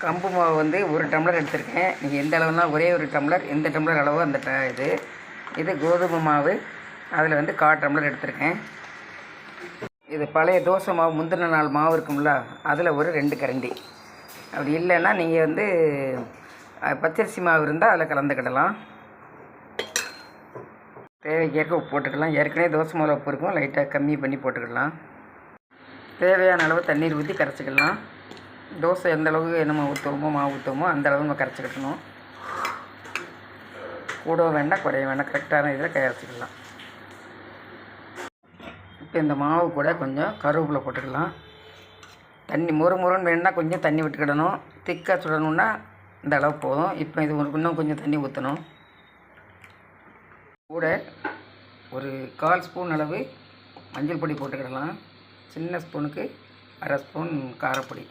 கம்பு மாவு வந்து 1 டம்ளர் எடுத்திருக்கேன். நீங்கள் எந்த அளவுனா ஒரே ஒரு டம்ளர், எந்த டம்ளர் அளவோ அந்த இது கோதுமை மாவு. அதில் வந்து 1/4 டம்ளர் எடுத்திருக்கேன். இது பழைய தோசை மாவு முந்தின நாள் மாவு இருக்கும்ல, அதில் ஒரு 2 கரண்டி. அப்படி இல்லைன்னா நீங்கள் வந்து பச்சரிசி மாவு இருந்தால் அதில் கலந்துக்கிடலாம். தேவைக்கேற்க உப்பு போட்டுக்கலாம். ஏற்கனவே தோசை மாவில் உப்பு இருக்கும், லைட்டாக கம்மி பண்ணி போட்டுக்கலாம். தேவையான அளவு தண்ணீர் ஊற்றி கரைச்சிக்கலாம். தோசை எந்த அளவுக்கு நம்ம ஊற்றுவோமோ மாவு ஊற்றுவோமோ அந்த அளவு நம்ம கரைச்சிக்கிட்டணும். கூடவோ வேண்டாம் குறைய வேண்டாம், கரெக்டான இதில் கரைச்சிக்கலாம். இப்போ இந்த மாவு கூட கொஞ்சம் கருவேப்பிலை போட்டுக்கலாம். தண்ணி முறுமுறுன்னு வேணுன்னா கொஞ்சம் தண்ணி விட்டுக்கிடணும். திக்காக சுடணுன்னா இந்த அளவு போதும். இப்போ இது இன்னும் கொஞ்சம் தண்ணி ஊற்றணும். கூட ஒரு 1/4 ஸ்பூன் அளவு மஞ்சள் பொடி போட்டுக்கிடலாம். சின்ன ஸ்பூனுக்கு 1/2 ஸ்பூன் காரப்பொடி.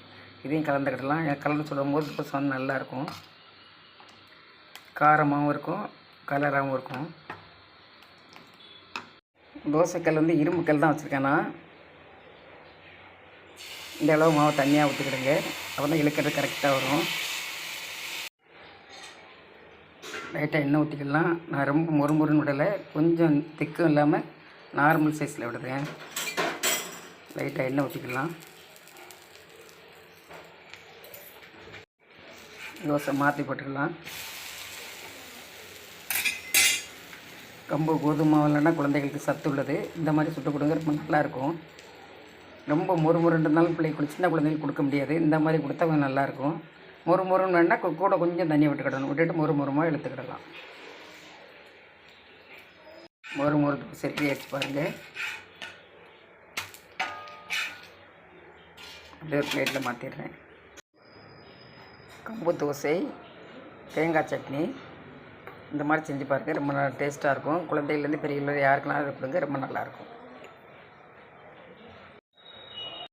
இதையும் கலந்துக்கிடலாம். கலந்து சுடும்போது இப்போ சொன்ன நல்லாயிருக்கும். காரமாகவும் இருக்கும், கலராகவும் இருக்கும். தோசைக்கல் வந்து இரும்பு கல் தான் வச்சுருக்கேன் நான். இந்த அளவு மாவு தண்ணியாக ஊற்றிக்கிடுங்க. அப்போ தான் இழுக்கிறது கரெக்டாக வரும். லைட்டாக எண்ணெய் ஊற்றிக்கலாம். நான் ரொம்ப முறுமுறுன்னு விடலை, கொஞ்சம் திக்கும் இல்லாமல் நார்மல் சைஸில் விடுறேன். லைட்டாக எண்ணெய் ஊற்றிக்கலாம். தோசை மாற்றி போட்டுக்கலாம். கம்பு கோதுமை மாவு இல்லைன்னா குழந்தைகளுக்கு சத்து உள்ளது. இந்த மாதிரி சுட்டு கொடுங்க, ரொம்ப நல்லாயிருக்கும். ரொம்ப முறுமுறுன்னு இருந்தாலும் பிள்ளைக்கு சின்ன குழந்தைகளுக்கு கொடுக்க முடியாது. இந்த மாதிரி கொடுத்தா கொஞ்சம் நல்லாயிருக்கும். முறுமுறுன்னு வேணால் கூட கொஞ்சம் தண்ணி விட்டுக்கிடணும். விட்டுட்டு முறுமுறுமாக இழுத்துக்கிடலாம். முறுமுறு தோசை ரெடி ஆகிடுச்சு பாருங்கள். அப்படியே ஒரு பிளேட்டில் மாற்றிடுறேன். கம்பு தோசை, தேங்காய் சட்னி இந்த மாதிரி செஞ்சு பாருங்கள். ரொம்ப நல்லா டேஸ்ட்டாக இருக்கும். குழந்தைகள்லேருந்து பெரியவங்க யாருக்கெல்லாம் அதை கொடுங்க, ரொம்ப நல்லாயிருக்கும்.